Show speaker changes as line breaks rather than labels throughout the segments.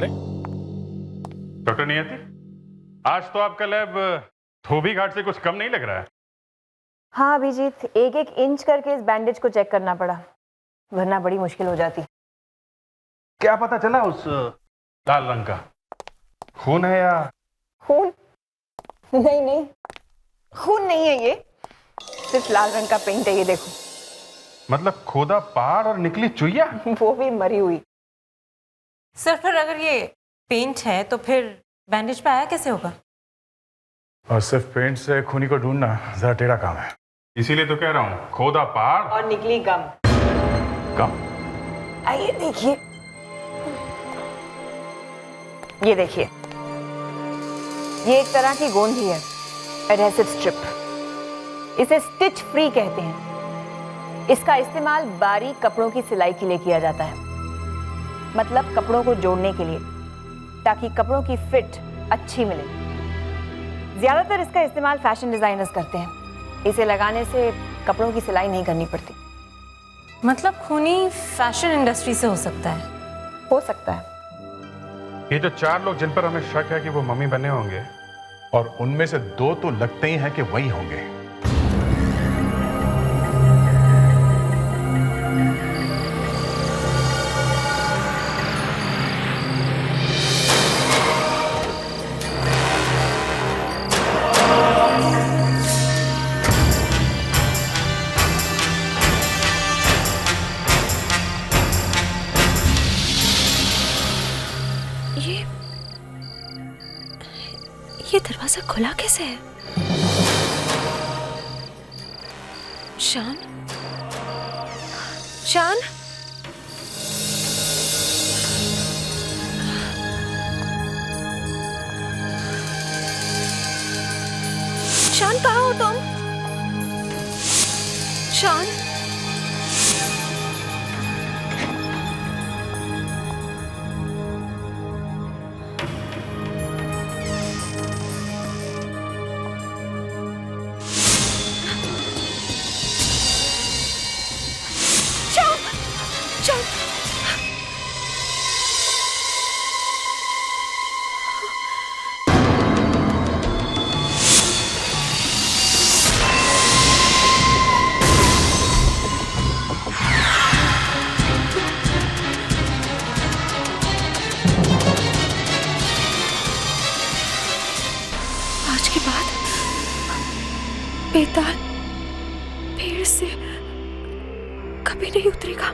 अरे
डॉक्टर नियति, आज तो आपका लैब धोबी घाट से कुछ कम नहीं लग रहा है।
हाँ अभिजीत, एक एक इंच करके इस बैंडेज को चेक करना पड़ा, वरना बड़ी मुश्किल हो जाती।
क्या पता चला उस लाल रंग का खून है या?
खून? नहीं नहीं, खून नहीं है ये, सिर्फ लाल रंग का पेंट है ये देखो।
मतलब खोदा पहाड़ और निकली चुईया?
वो भी मरी हुई।
सर पर अगर ये पेंट है तो फिर बैंडेज पे आया कैसे होगा?
और सिर्फ पेंट से खूनी को ढूंढना जरा टेढ़ा काम है, इसीलिए तो कह रहा हूँ खोदा पहाड़
और निकली गम।
कम।
आइए देखिए, ये देखिए, ये एक तरह की गोंद ही है, एडहेसिव स्ट्रिप। इसे स्टिच फ्री कहते हैं। इसका इस्तेमाल बारीक कपड़ों की सिलाई के लिए किया जाता है, मतलब कपड़ों को जोड़ने के लिए, ताकि कपड़ों की फिट अच्छी मिले। ज्यादातर इसका इस्तेमाल फैशन डिजाइनर्स करते हैं। इसे लगाने से कपड़ों की सिलाई नहीं करनी पड़ती।
मतलब खूनी फैशन इंडस्ट्री से हो सकता है?
हो सकता है।
ये जो 4 लोग जिन पर हमें शक है कि वो मम्मी बने होंगे,
और उनमें से 2 तो लगते ही हैं कि वही होंगे।
ये दरवाजा खुला कैसे है? शान? शान? शान कहाँ हो तुम? शान? आज के बाद बेताल पेड़ से कभी नहीं उतरेगा।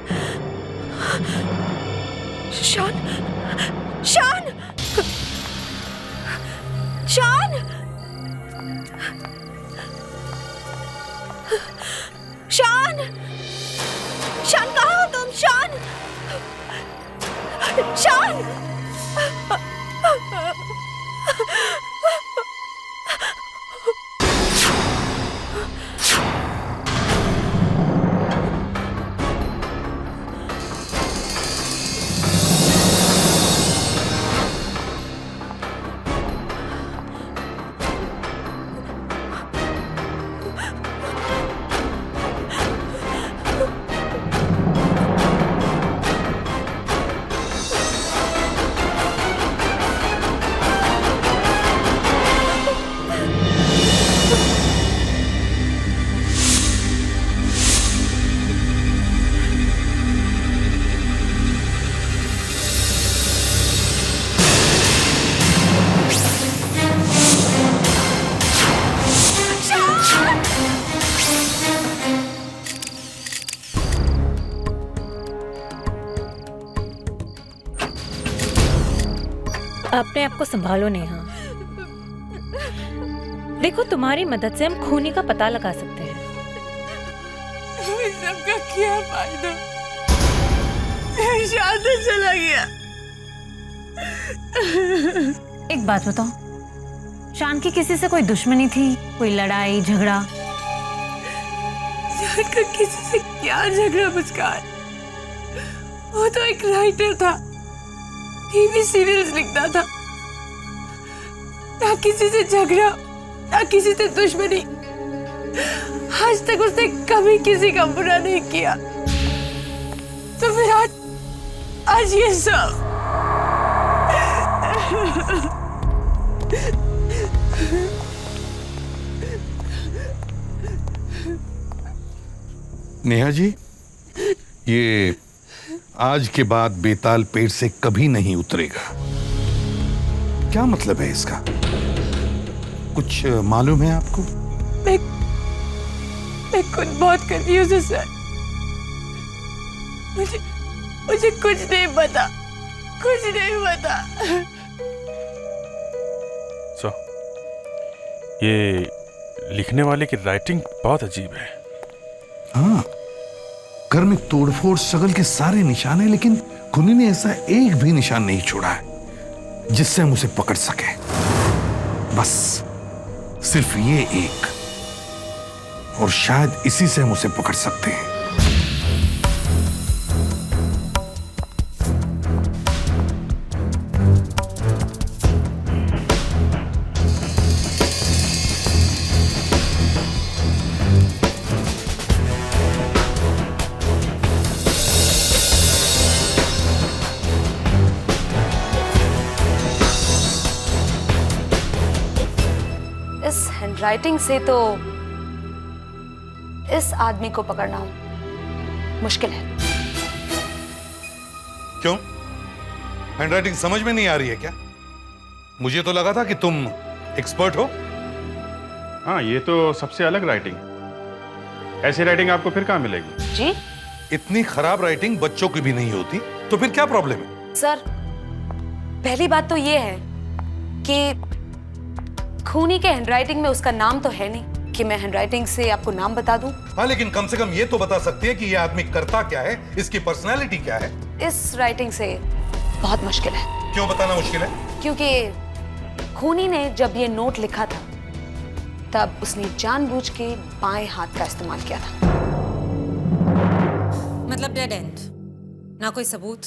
शान, शान, शान, शान, शान कहाँ हो तुम? शान, शान।
अपने आप को संभालो नेहा। देखो, तुम्हारी मदद से हम खूनी का पता लगा सकते हैं।
सबका क्या फायदा? शान तो चला गया।
एक बात बताओ, शान की किसी से कोई दुश्मनी थी? कोई लड़ाई झगड़ा?
शान का किसी से क्या झगड़ा मुस्कान? वो तो एक राइटर था, टीवी सीरियल्स लिखता था। ना किसी से झगड़ा, ना किसी से दुश्मनी। आज तक उसने कभी किसी का बुरा नहीं किया। तो फिर आज ये सब
नेहा जी, ये आज के बाद बेताल पेट से कभी नहीं उतरेगा। क्या मतलब है इसका? कुछ मालूम है आपको?
मैं खुद बहुत कंफ्यूज हूँ सर। मुझे कुछ नहीं पता, कुछ नहीं पता।
सो ये लिखने वाले की राइटिंग बहुत अजीब है।
हाँ, घर में तोड़फोड़ शगल के सारे निशान हैं, लेकिन खूनी ने ऐसा एक भी निशान नहीं छोड़ा है जिससे हम उसे पकड़ सके। बस सिर्फ ये एक, और शायद इसी से हम उसे पकड़ सकते हैं।
इस हैंडराइटिंग से तो इस आदमी को पकड़ना मुश्किल है।
क्यों? हैंडराइटिंग समझ में नहीं आ रही है क्या? मुझे तो लगा था कि तुम एक्सपर्ट हो।
हाँ, ये तो सबसे अलग राइटिंग है। ऐसी राइटिंग आपको फिर कहाँ मिलेगी?
जी
इतनी खराब राइटिंग बच्चों की भी नहीं होती, तो फिर क्या प्रॉब्लम है?
सर, पहली बात तो ये है कि खूनी के हैंडराइटिंग में उसका नाम तो है नहीं कि मैं हैंडराइटिंग से आपको नाम बता दूं।
हाँ, लेकिन कम से कम ये तो बता सकती है कि ये आदमी करता क्या है, इसकी पर्सनैलिटी क्या है।
इस राइटिंग से बहुत मुश्किल है।
क्यों बताना मुश्किल है?
क्योंकि खूनी ने जब ये नोट लिखा था तब उसने जानबूझ के बाएं हाथ का इस्तेमाल किया था।
मतलब डेड एंड, ना कोई सबूत,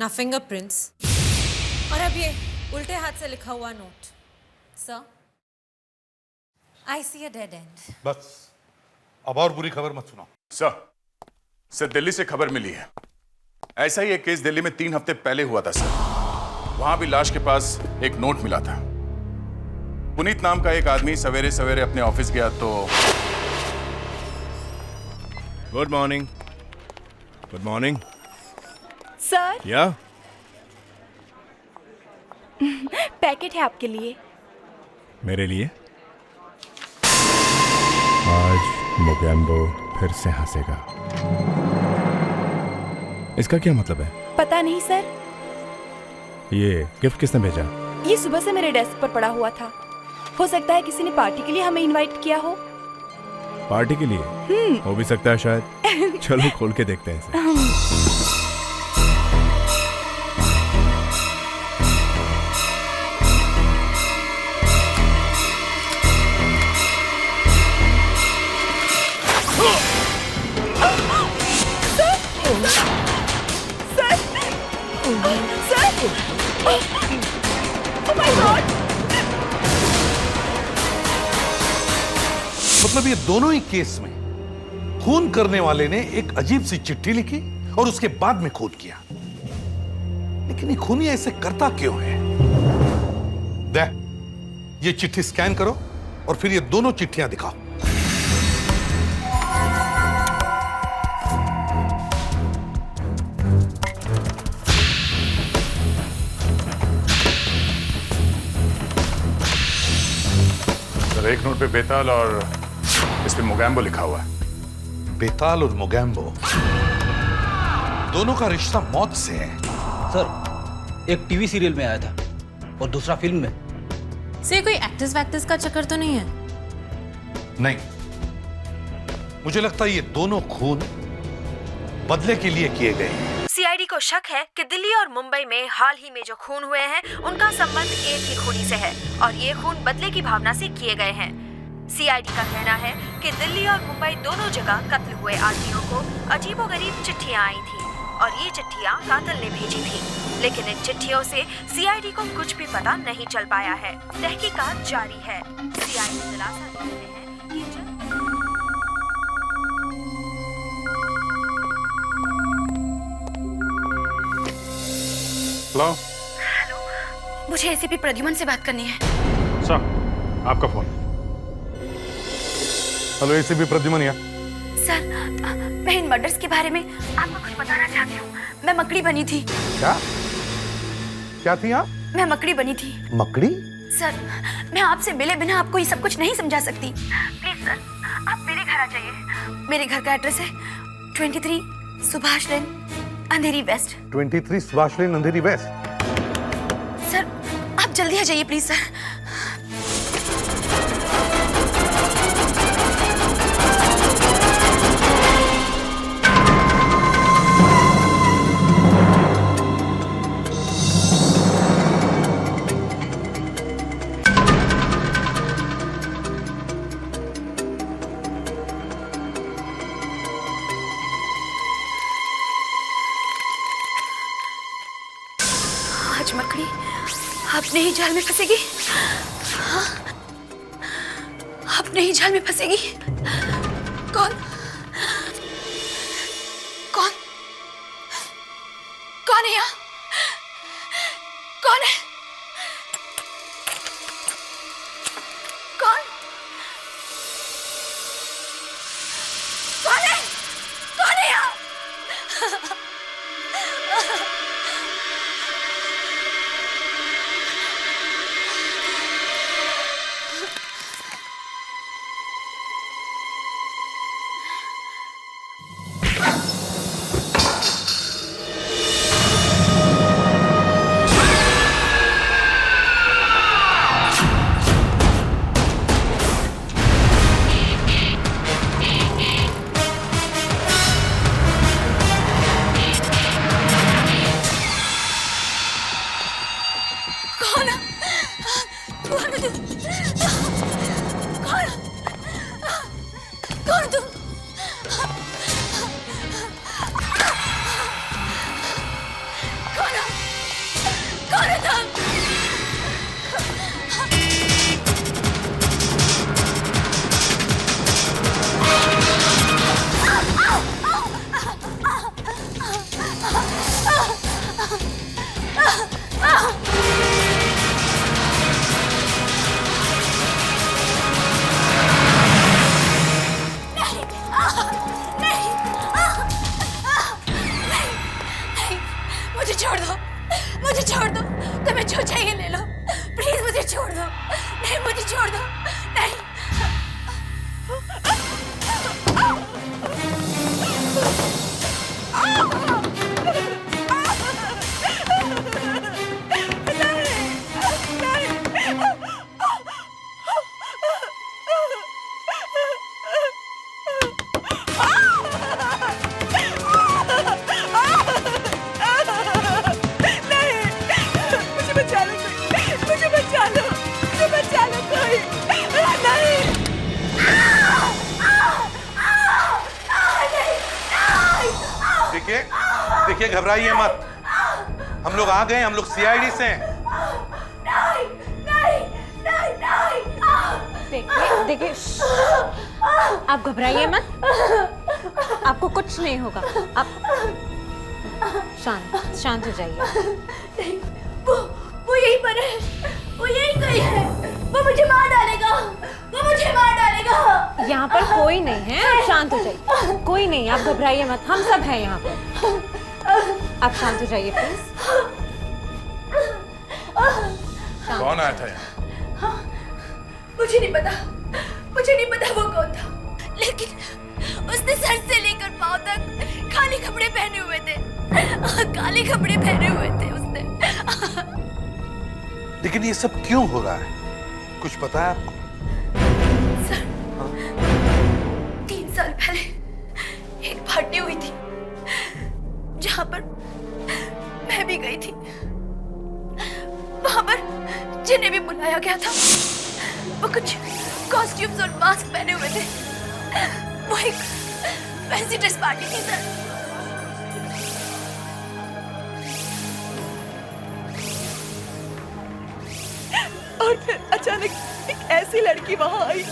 ना फिंगरप्रिंट्स, और अब ये उल्टे हाथ से लिखा हुआ note. Sir, I see a dead end.
बस, अब और बुरी खबर मत सुनाओ।
सर दिल्ली से खबर मिली है। ऐसा ही एक केस दिल्ली में 3 हफ्ते पहले हुआ था सर। वहां भी लाश के पास एक नोट मिला था। पुनीत नाम का एक आदमी सवेरे सवेरे अपने ऑफिस गया तो
good morning. Good morning.
Sir,
या
पैकेट है आपके लिए।
मेरे लिए? आज मोगैम्बो फिर से हंसेगा। इसका क्या मतलब है?
पता नहीं सर,
ये गिफ्ट किसने भेजा?
ये सुबह से मेरे डेस्क पर पड़ा हुआ था। हो सकता है किसी ने पार्टी के लिए हमें इनवाइट किया हो।
पार्टी के लिए? हो भी सकता है शायद। चलो खोल के देखते हैं इसे।
मतलब ये दोनों ही केस में खून करने वाले ने एक अजीब सी चिट्ठी लिखी और उसके बाद में खोद किया। लेकिन ये खूनी ऐसे करता क्यों है? दे, ये चिट्ठी स्कैन करो और फिर ये दोनों चिट्ठियां दिखाओ।
सर एक नोट पे बेताल और इस पे मोगैम्बो लिखा हुआ है।
बेताल और मोगैम्बो दोनों का रिश्ता मौत से है।
सर, एक टीवी सीरियल में आया था और दूसरा फिल्म में।
से कोई एक्टर्स वैक्टर्स का चक्कर तो नहीं है?
नहीं, मुझे लगता है ये दोनों खून बदले के लिए किए गए हैं।
सीआईडी को शक है कि दिल्ली और मुंबई में हाल ही में जो खून हुए हैं उनका संबंध एक ही खूनी से है और ये खून बदले की भावना से किए गए हैं। सीआईडी का कहना है कि दिल्ली और मुंबई दोनों जगह कत्ल हुए आदमियों को अजीबोगरीब चिट्ठियां आई थी और ये चिट्ठियां कातिल ने भेजी थी, लेकिन इन चिट्ठियों से सीआईडी को कुछ भी पता नहीं चल पाया है। तहकीकात जारी है। सीआईडी दिलासा देते हैं कि
हेलो।
मुझे एसीपी प्रद्युमन से बात करनी है।
सर, आपका फोन। हेलो, एसीपी प्रद्युमन यहाँ।
सर, मैं इन मर्डर्स के बारे में आपको कुछ बताना चाहती हूँ। मैं मकड़ी बनी थी।
क्या थी आप?
मैं मकड़ी बनी थी।
मकड़ी?
सर, मैं आपसे मिले बिना आपको ये सब कुछ नहीं समझा सकती। प्लीज सर, आप मेरे घर आ जाइए। मेरे घर का एड्रेस है 23 सुभाष लेन, अंधेरी वेस्ट।
23 सुभाष लेन, अंधेरी वेस्ट।
सर, आप जल्दी आ जाइए प्लीज सर। आज मकड़ी अपने ही जाल में फंसेगी। हाँ, अपने ही जाल में फंसेगी। कौन कौन कौन है यहाँ? कौन है? कौन कौन है? कौन है यहाँ?
देखिए, घबराइए मत। हम लोग आ गए, हम लोग सीआईडी से हैं।
देखिए, आप घबराइए मत, आपको कुछ नहीं होगा। आप शांत हो जाइए।
वो यहीं पर है, वो यहीं कहीं है। वो मुझे मार डालेगा, वो मुझे मार डालेगा।
यहाँ पर कोई नहीं है, आप शांत हो जाइए। कोई नहीं, आप घबराइए मत, हम सब हैं यहाँ पर। आप शांत हो जाइए प्लीज।
कौन आया था यहाँ?
मुझे नहीं पता वो कौन था, लेकिन उसने सर से लेकर पांव तक काले कपड़े पहने हुए थे। काले कपड़े पहने हुए थे उसने।
लेकिन ये सब क्यों हो रहा है, कुछ पता है आपको?
सर, 3 साल पहले एक पार्टी हुई थी जहां पर मैं भी गई थी। वहां पर जिन्हें भी बुलाया गया था वो कुछ कॉस्ट्यूम्स और मास्क पहने हुए थे। वो एक फैंसी ड्रेस पार्टी थी सर।
और फिर अचानक एक ऐसी लड़की वहां आई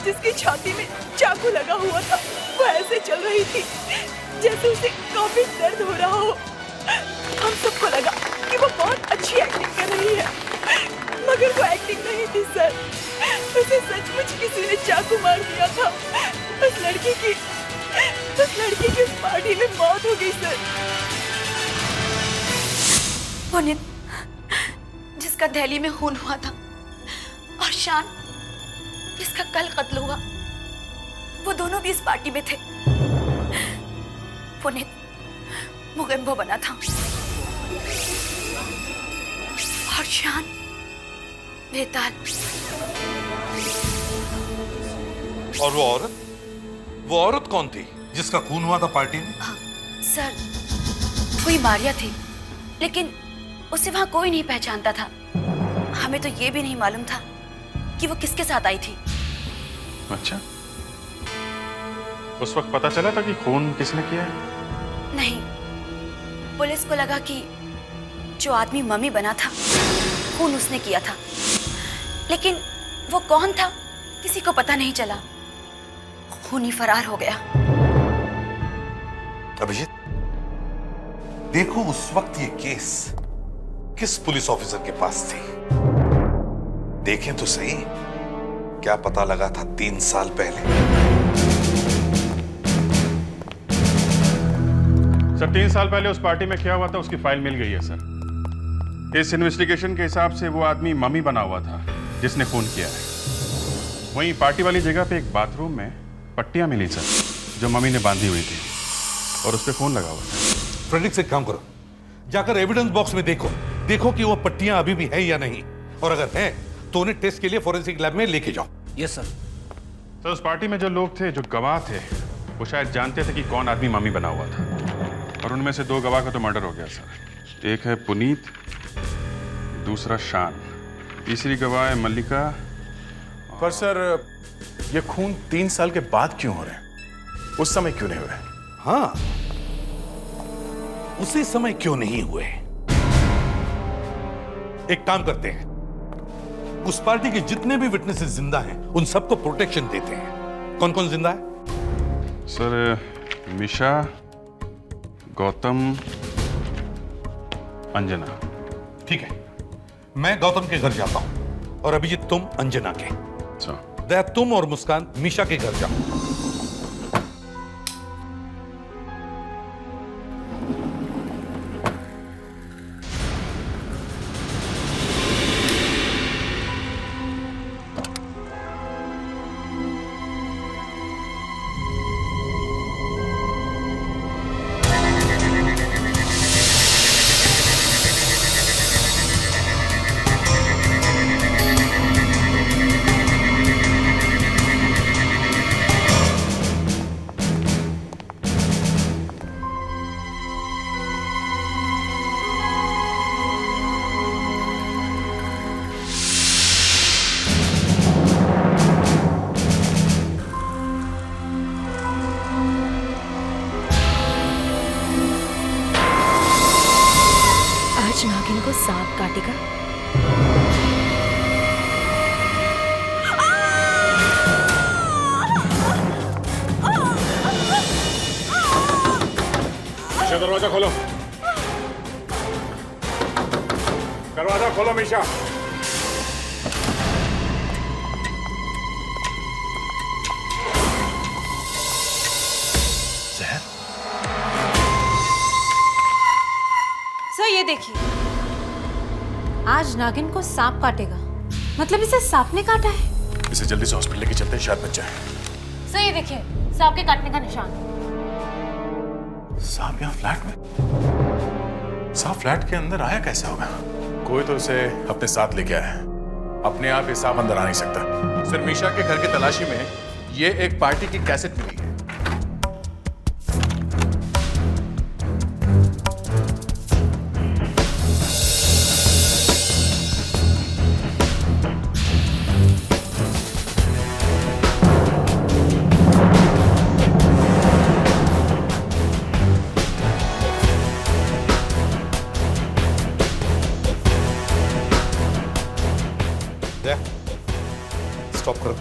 जिसकी छाती में चाकू लगा हुआ था। वो ऐसे चल रही थी जैसे उसे काफी दर्द हो रहा हो। हम सबको लगा कि वो बहुत अच्छी एक्टिंग कर रही नहीं है, मगर वो एक्टिंग नहीं थी सर। उसे सचमुच किसी ने चाकू मार दिया था। उस लड़की की उस पार्टी में मौत हो गई सर।
पुनीत, जिसका दिल्ली में खून हुआ था, और शान, जिसका कल कत्ल हुआ, वो दोनों भी इस पार्टी में थे। पुनीत मुगेम्बो बना था और शान बेताल।
और वो औरत कौन थी जिसका खून हुआ था पार्टी में?
सर, कोई मारिया थी, लेकिन उसे वहां कोई नहीं पहचानता था। हमें तो ये भी नहीं मालूम था कि वो किसके साथ आई थी।
अच्छा, उस वक्त पता चला था कि खून किसने किया है?
नहीं, पुलिस को लगा कि जो आदमी मम्मी बना था, खून उसने किया था, लेकिन वो कौन था किसी को पता नहीं चला। खूनी फरार हो गया।
अभिजीत, देखो उस वक्त ये केस किस पुलिस ऑफिसर के पास थी। देखें तो सही, क्या पता लगा था 3 साल पहले।
सर, 3 साल पहले उस पार्टी में क्या हुआ था उसकी फाइल मिल गई है सर। इस इन्वेस्टिगेशन के हिसाब से वो आदमी मम्मी बना हुआ था जिसने खून किया है। वहीं पार्टी वाली जगह पे एक बाथरूम में पट्टियां मिली सर, जो मम्मी ने बांधी हुई थी, और उस पे खून लगा हुआ था।
फ्रेडरिक, से एक काम करो, जाकर एविडेंस बॉक्स में देखो कि वो पट्टियां अभी भी है या नहीं, और अगर है तो उन्हें टेस्ट के लिए फॉरेंसिक लैब में लेके जाओ।
Yes sir.
सर, उस पार्टी में जो लोग थे, जो गवाह थे, वो शायद जानते थे कि कौन आदमी मम्मी बना हुआ था, और उनमें से 2 गवाह का तो मर्डर हो गया सर। एक है पुनीत, दूसरा शान, तीसरी गवाह है मल्लिका।
पर सर, ये खून 3 साल के बाद क्यों हो रहे हैं? उस समय क्यों नहीं हुए?
हाँ, उसी समय क्यों नहीं हुए? एक काम करते हैं, उस पार्टी के जितने भी विटनेसेस जिंदा हैं, उन सबको प्रोटेक्शन देते हैं। कौन कौन जिंदा है?
सर, मिशा, गौतम, अंजना।
ठीक है, मैं गौतम के घर जाता हूं, और अभिजीत तुम अंजना के, दया तुम और मुस्कान मीशा के घर जाओ।
नागिन को सांप काटेगा।
दरवाजा खोलो, दरवाजा खोलो मीशा।
सर, ये देखिए, आज नागिन को सांप काटेगा, मतलब इसे सांप ने काटा है।
इसे जल्दी से हॉस्पिटल लेके चलते हैं, शायद बच जाए।
सर, ये देखिए, सांप के काटने का निशान।
सांप यहाँ फ्लैट में? सांप फ्लैट के अंदर आया कैसे होगा? कोई तो इसे अपने साथ लेके आया है। अपने आप ये सांप अंदर आ नहीं सकता। सिर्फ मीशा के घर की तलाशी में ये एक पार्टी की कैसेट मिली है।
स्टॉप करो।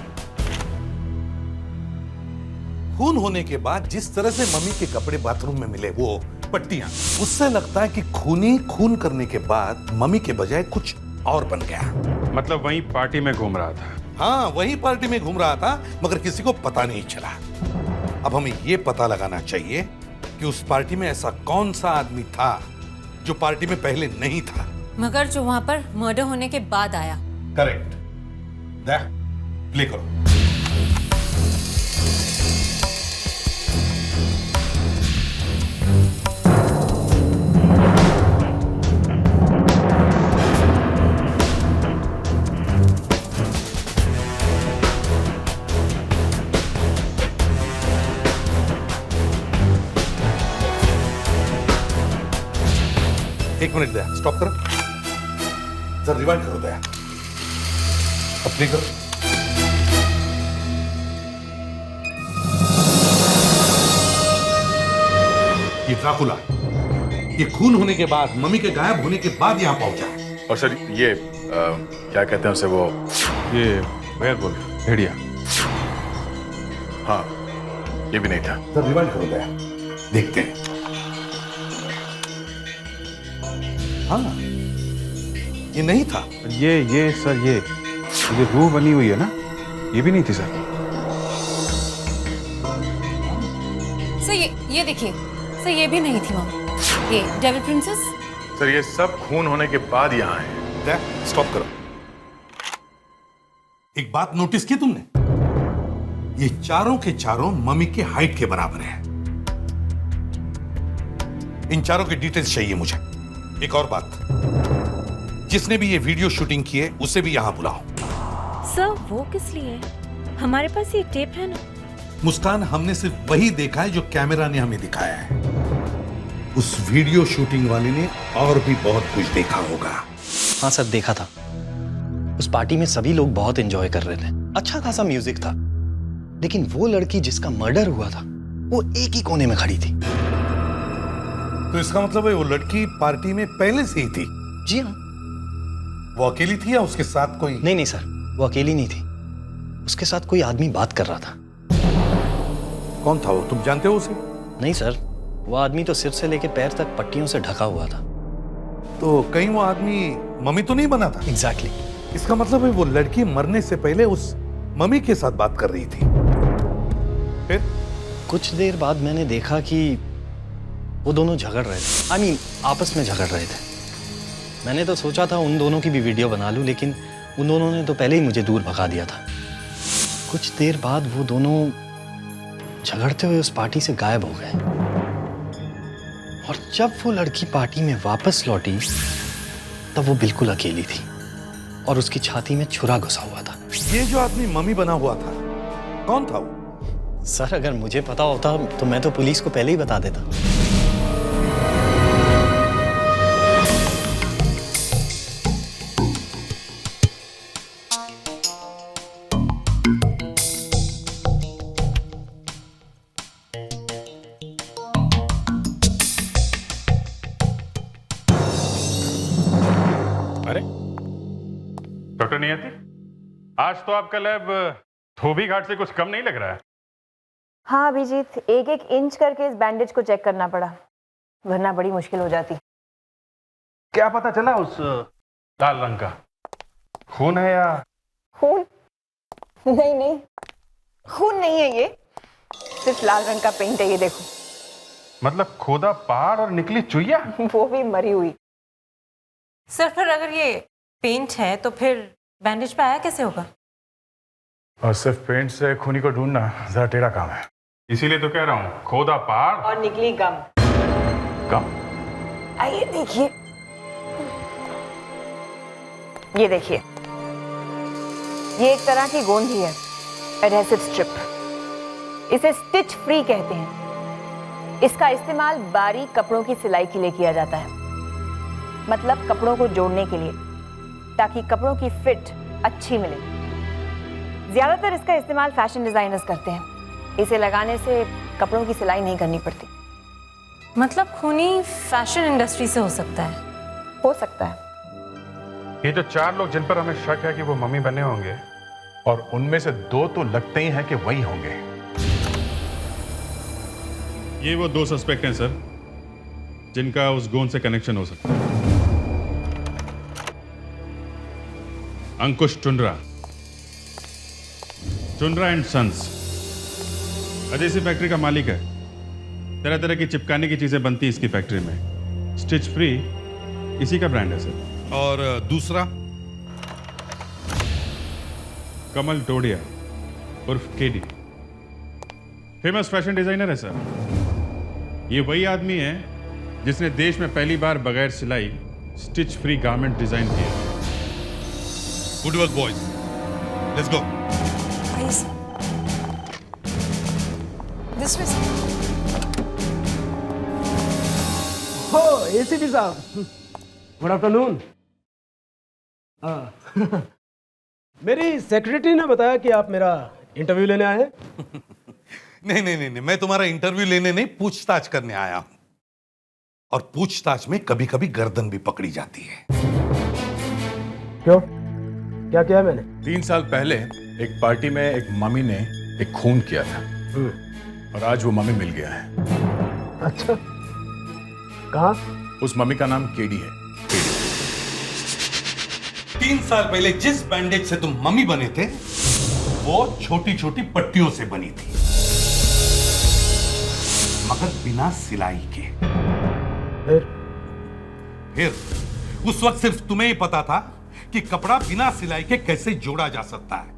खून होने के बाद जिस तरह से मम्मी के कपड़े बाथरूम में मिले, वो पट्टियां, उससे लगता है कि खूनी खून करने के बाद मम्मी के बजाय कुछ और बन गया।
मतलब वहीं पार्टी में घूम रहा था।
हाँ, वही पार्टी में घूम रहा था, मगर किसी को पता नहीं चला। अब हमें यह पता लगाना चाहिए कि उस पार्टी में ऐसा कौन सा आदमी था जो पार्टी में पहले नहीं था।
मगर जो वहां पर मर्डर होने के बाद आया।
करेक्ट। प्ले करो। एक मिनट दया, स्टॉप करो। जरा रिवाइंड करो दया। अब प्ले करो। ये ड्राकुला, ये खून होने के बाद, मम्मी के गायब होने के बाद यहां पहुंचा।
और सर ये क्या कहते हैं उसे, वो
ये वेयरवुल्फ, भेड़िया।
हाँ, ये भी नहीं था।
जरा रिवाइंड करो दया, देखते हैं। हाँ, ये नहीं था।
ये सर, ये रूह बनी हुई है ना, ये भी नहीं थी सर।
सर ये देखिए सर, ये भी नहीं थी वहां। ये डेविल प्रिंसेस।
सर ये सब खून होने के बाद यहाँ है।
स्टॉप करो। एक बात नोटिस की तुमने? ये चारों के चारों मम्मी के हाइट के बराबर हैं। इन चारों की डिटेल्स चाहिए मुझे। एक और बात, जिसने भी ये वीडियो शूटिंग की है उसे भी यहां बुलाओ।
सर वो किस लिए? हमारे पास ये टेप है ना।
मुस्कान, हमने सिर्फ वही देखा है जो कैमरा ने हमें दिखाया है। उस वीडियो शूटिंग वाले ने और भी बहुत कुछ देखा होगा।
हाँ सर, देखा था। उस पार्टी में सभी लोग बहुत एंजॉय कर रहे थे, अच्छा खासा म्यूजिक था, लेकिन वो लड़की जिसका मर्डर हुआ था वो एक ही कोने में खड़ी थी।
तो इसका मतलब है वो लड़की पार्टी में पहले से ही थी?
जी हाँ।
वो अकेली थी या उसके साथ कोई?
नहीं सर, वो अकेली नहीं थी, उसके साथ कोई आदमी बात कर रहा था।
कौन था वो, तुम जानते हो उसे?
नहीं सर, वो आदमी तो सिर से लेकर पैर तक पट्टियों से ढका हुआ था।
तो कहीं वो आदमी मम्मी तो नहीं बना था?
एग्जैक्टली।
इसका मतलब है वो लड़की मरने से पहले उस मम्मी के साथ बात कर रही थी। फिर
कुछ देर बाद मैंने देखा कि वो दोनों झगड़ रहे थे, आपस में झगड़ रहे थे। मैंने तो सोचा था उन दोनों की भी वीडियो बना लूं, लेकिन उन दोनों ने तो पहले ही मुझे दूर भगा दिया था। कुछ देर बाद वो दोनों झगड़ते हुए उस पार्टी से गायब हो गए, और जब वो लड़की पार्टी में वापस लौटी तब वो बिल्कुल अकेली थी और उसकी छाती में छुरा घुसा हुआ था।
ये जो आदमी मम्मी बना हुआ था, कौन था वो?
सर, अगर मुझे पता होता तो मैं तो पुलिस को पहले ही बता देता।
अरे डॉक्टर नियति, आज तो आपका लैब धोबी घाट से कुछ कम नहीं लग रहा है।
हाँ अभिजीत, एक एक इंच करके इस बैंडेज को चेक करना पड़ा, वरना बड़ी मुश्किल हो जाती।
क्या पता चला उस लाल रंग का खून है या?
खून? नहीं, खून नहीं है, ये सिर्फ लाल रंग का पेंट है। ये देखो।
मतलब खोदा पहाड़ और निकली चुईया?
वो भी मरी हुई।
सर, पर अगर ये पेंट है तो फिर बैंडेज पे आया कैसे होगा?
और सिर्फ पेंट से खूनी को ढूंढना जरा टेढ़ा काम है।
इसीलिए तो कह रहा हूँ, खोदा पहाड़
और निकली गम।
कम।
आइए देखिए, ये देखिए, ये एक तरह की गोंद ही है, एडहेसिव स्ट्रिप। इसे स्टिच फ्री कहते हैं। इसका इस्तेमाल बारीक कपड़ों की सिलाई के लिए किया जाता है, मतलब कपड़ों को जोड़ने के लिए, ताकि कपड़ों की फिट अच्छी मिले। ज्यादातर इसका इस्तेमाल फैशन डिजाइनर्स करते हैं। इसे लगाने से कपड़ों की सिलाई नहीं करनी पड़ती।
मतलब खूनी फैशन इंडस्ट्री से हो सकता है?
हो सकता है।
ये जो 4 लोग जिन पर हमें शक है कि वो मम्मी बने होंगे,
और उनमें से 2 तो लगते ही हैं कि वही होंगे।
ये वो 2 सस्पेक्ट हैं सर, जिनका उस गोंद से कनेक्शन हो सकता है। अंकुश टुंड्रा एंड सन्स, अदेसी फैक्ट्री का मालिक है। तरह तरह की चिपकाने की चीजें बनती हैं इसकी फैक्ट्री में। स्टिच फ्री इसी का ब्रांड है सर।
और दूसरा?
कमल टोडिया उर्फ केडी, फेमस फैशन डिजाइनर है सर। ये वही आदमी है जिसने देश में पहली बार बगैर सिलाई स्टिच फ्री गारमेंट डिजाइन किया।
Good work boys, let's go.
This way.
हो एसीपी साहब, गुड आफ्टरनून। मेरी सेक्रेटरी ने बताया कि आप मेरा इंटरव्यू लेने आए हैं।
नहीं, मैं तुम्हारा इंटरव्यू लेने नहीं, पूछताछ करने आया हूं। और पूछताछ में कभी कभी गर्दन भी पकड़ी जाती है।
क्यों, क्या किया मैंने?
3 साल पहले एक पार्टी में एक मम्मी ने एक खून किया था और आज वो मम्मी मिल गया है।
अच्छा, कहाँ?
उस मम्मी का नाम केडी है।
3 साल पहले जिस बैंडेज से तुम मम्मी बने थे वो छोटी छोटी पट्टियों से बनी थी, मगर बिना सिलाई के। फिर उस वक्त सिर्फ तुम्हें ही पता था कि कपड़ा बिना सिलाई के कैसे जोड़ा जा सकता है,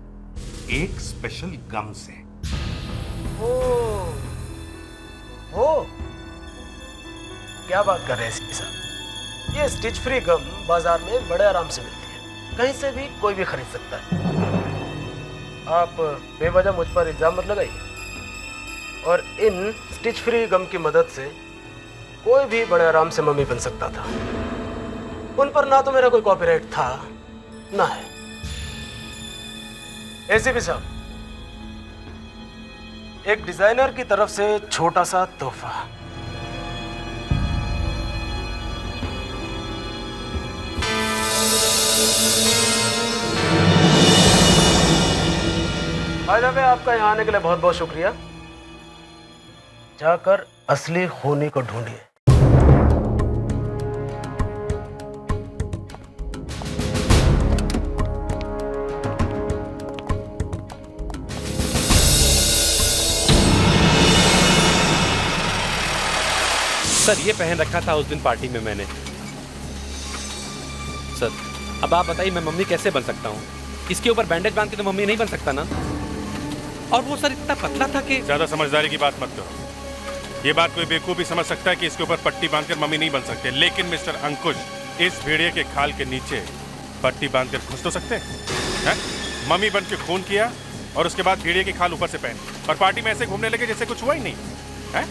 एक स्पेशल गम से।
ओ, क्या बात कर रहे हैं एसीपी साहब? ये स्टिच फ्री गम बाजार में बड़े आराम से मिलती है, कहीं से भी कोई भी खरीद सकता है। आप बेवजह मुझ पर इल्जाम मत लगाइए। और इन स्टिच फ्री गम की मदद से कोई भी बड़े आराम से मम्मी बन सकता था। उन पर ना तो मेरा कोई कॉपीराइट था ना है। एसीपी साहब, एक डिजाइनर की तरफ से छोटा सा तोहफा। भाई साहब, आपका यहाँ आने के लिए बहुत बहुत शुक्रिया। जाकर असली खूनी को ढूंढिए।
सर, ये पहन रखा था उस दिन पार्टी में मैंने। सर, अब आप बताइए मैं मम्मी कैसे बन सकता हूँ? इसके ऊपर बैंडेज बांध के तो मम्मी नहीं बन सकता ना। और वो सर इतना पतला था कि।
ज्यादा समझदारी की बात मत करो। ये बात कोई बेवकूफ भी समझ सकता है कि इसके ऊपर पट्टी बांधकर मम्मी नहीं बन सकते, लेकिन मिस्टर अंकुश, इस भेड़िए के खाल के नीचे पट्टी बांधकर घुस तो सकते हैं? मम्मी बन के खून किया और उसके बाद भेड़िए की खाल ऊपर से पहन और पार्टी में ऐसे घूमने लगे जैसे कुछ हुआ ही नहीं है।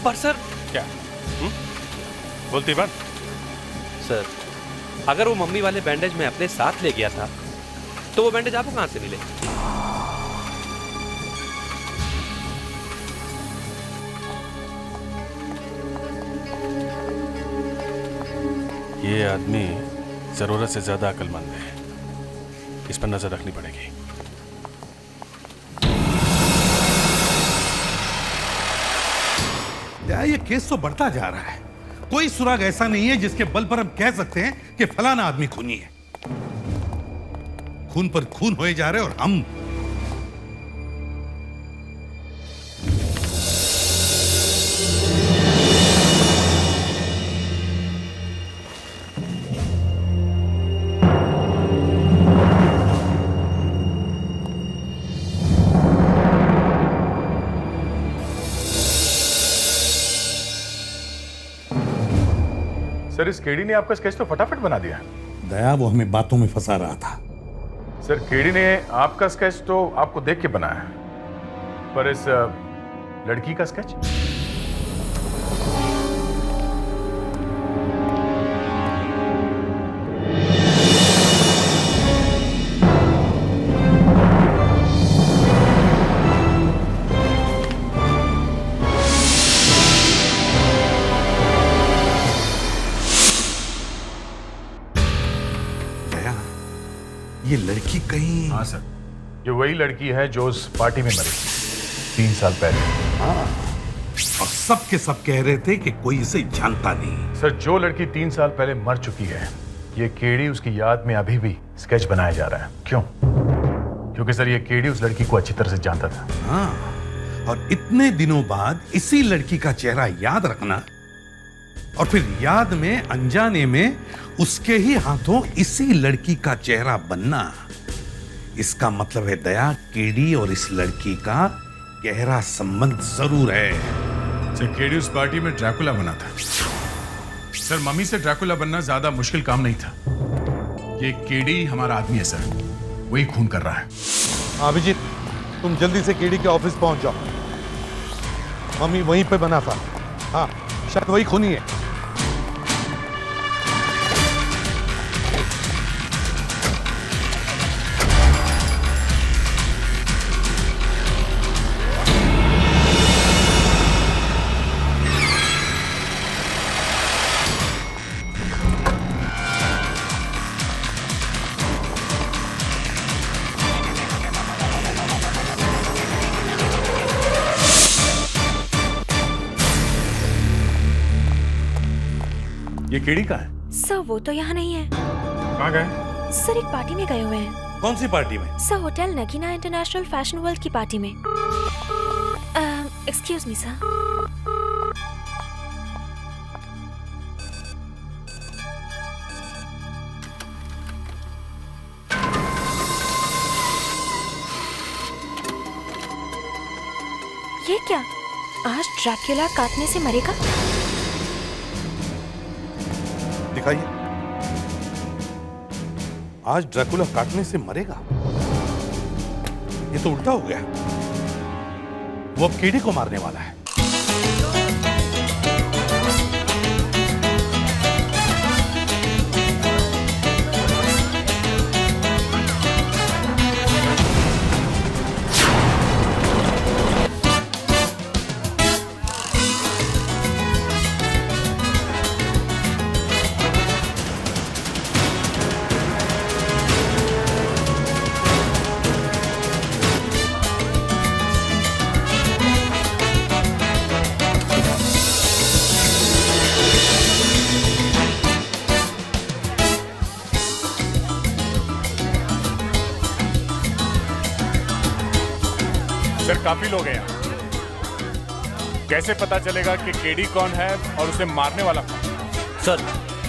पर सर।
क्या? बोलती बंद।
सर, अगर वो मम्मी वाले बैंडेज में अपने साथ ले गया था तो वो बैंडेज आपको कहां से मिले?
ये आदमी जरूरत से ज्यादा अक्लमंद है, इस पर नजर रखनी पड़ेगी।
ये केस तो बढ़ता जा रहा है। कोई सुराग ऐसा नहीं है जिसके बल पर हम कह सकते हैं कि फलाना आदमी खूनी है। खून पर खून होए जा रहे और हम।
सर, इस केडी ने आपका स्केच तो फटाफट बना दिया।
दया वो हमें बातों में फंसा रहा था।
सर, केडी ने आपका स्केच तो आपको देख के बनाया है, पर इस लड़की का स्केच?
ये लड़की कहीं।
हाँ सर, ये वही लड़की है जो उस पार्टी में मरी 3 साल पहले।
हाँ, और सब के सब कह रहे थे कि कोई इसे जानता नहीं।
सर, जो लड़की 3 साल पहले मर चुकी है
ये केडी उसकी याद में अभी भी स्केच बनाया जा रहा है। क्यों? क्योंकि सर ये केडी उस लड़की को अच्छी तरह से जानता था।
हाँ, और इतने दिनों बाद इसी लड़की का चेहरा याद रखना और फिर याद में अनजाने में उसके ही हाथों इसी लड़की का चेहरा बनना, इसका मतलब है दया, केडी और इस लड़की का गहरा संबंध जरूर है।
सर केडी उस पार्टी में ड्रैकुला बना था। सर मम्मी से ड्रैकुला बनना ज्यादा मुश्किल काम नहीं था। ये केडी हमारा आदमी है सर, वही खून कर रहा है।
अभिजीत, तुम जल्दी से केडी के ऑफिस पहुंच जाओ। मम्मी वहीं पे बना था। हाँ, शायद वही खूनी है।
ये केडी का है?
सर वो तो यहाँ नहीं है।
कहाँ गए?
सर एक पार्टी में गए हुए हैं।
कौन सी पार्टी में?
Sir hotel Nagina international fashion world की पार्टी में। Excuse me sir. ये क्या? आज ड्रैकुला काटने से मरेगा?
दिखाइए। आज ड्रैकुला काटने से मरेगा? ये तो उल्टा हो गया। वो अब केडी को मारने वाला है।
सर काफी लोग हैं यहाँ। कैसे पता चलेगा कि केडी कौन है और उसे मारने वाला कौन?
सर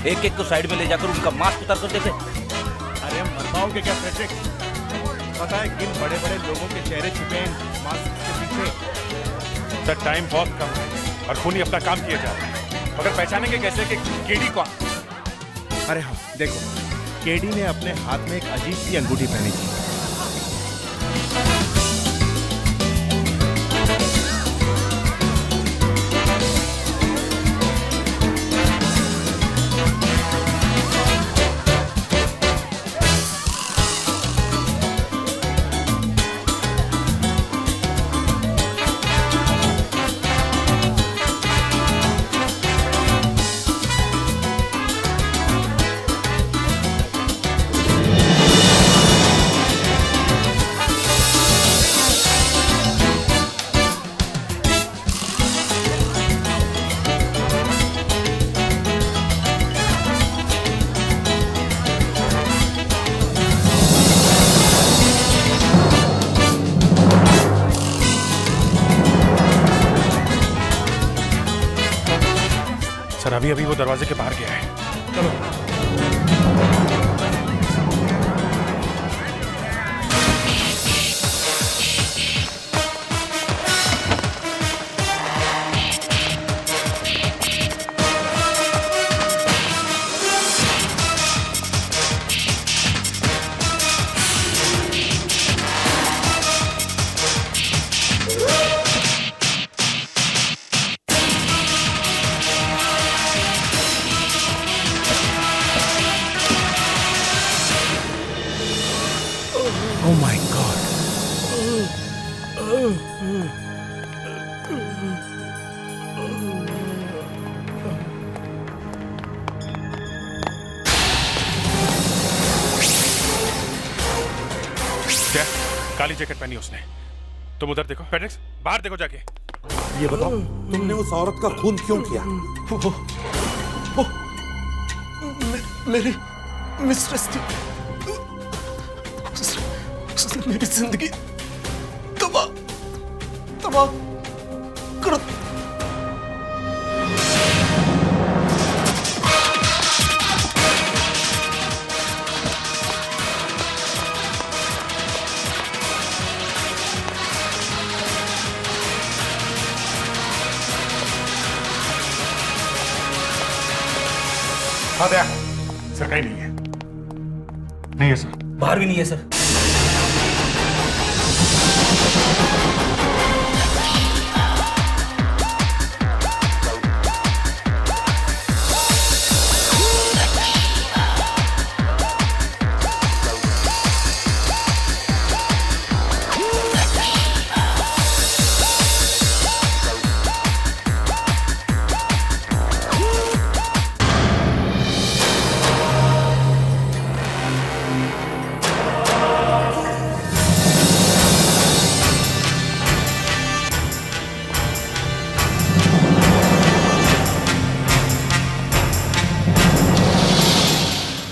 एक एक को साइड में ले जाकर उनका मास्क उतार कर देते।
अरे हम मर पाओगे क्या फ्रेडरिक? पता है किन बड़े बड़े लोगों के चेहरे छुपे हैं मास्क के पीछे।
सर टाइम बहुत कम है और खूनी अपना काम किया जा रहा है, मगर पहचानेंगे कैसे कि केडी कौन?
अरे हाँ देखो, केडी ने अपने हाथ में एक अजीब सी अंगूठी पहनी थी।
सर अभी अभी वो दरवाजे के बाहर गया है। चलो।
Oh my God.
क्या? काली जैकेट पहनी उसने। तुम उधर देखो, फेडेक्स बाहर देखो जाके।
ये बताओ, तुमने उस औरत का खून क्यों किया?
मिस्ट्रेस थी। उसने मेरी जिंदगी तबाह कर।
हाँ दया, सर कहीं नहीं है।
नहीं है सर।
बाहर भी नहीं है सर।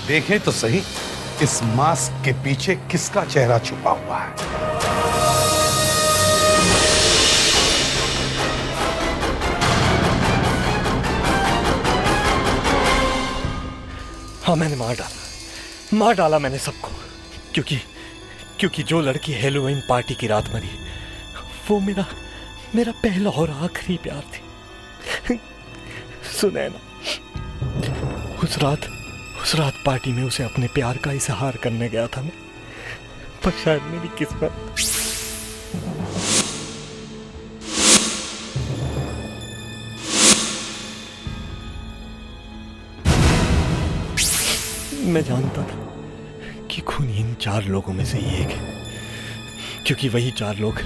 देखें तो सही इस मास्क के पीछे किसका चेहरा छुपा हुआ है।
हाँ, मैंने मार डाला मैंने सबको, क्योंकि जो लड़की हैलोवीन पार्टी की रात मरी वो मेरा पहला और आखिरी प्यार थी। सुनैना, उस रात पार्टी में उसे अपने प्यार का इजहार करने गया था मैं, पर शायद मेरी किस्मत मैं जानता था कि खून इन 4 लोगों में से ही एक है, क्योंकि वही 4 लोग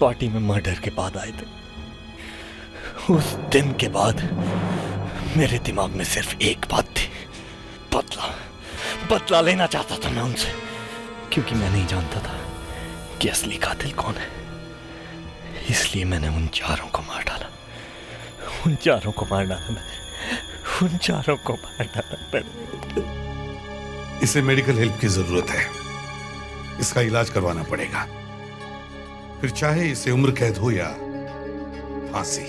पार्टी में मर्डर के बाद आए थे। उस दिन के बाद मेरे दिमाग में सिर्फ एक बात थी, बदला लेना चाहता था मैं उनसे, क्योंकि मैं नहीं जानता था कि असली कातिल कौन है। इसलिए मैंने उन 4 को मार डाला।
इसे मेडिकल हेल्प की जरूरत है, इसका इलाज करवाना पड़ेगा, फिर चाहे इसे उम्र कैद हो या फांसी।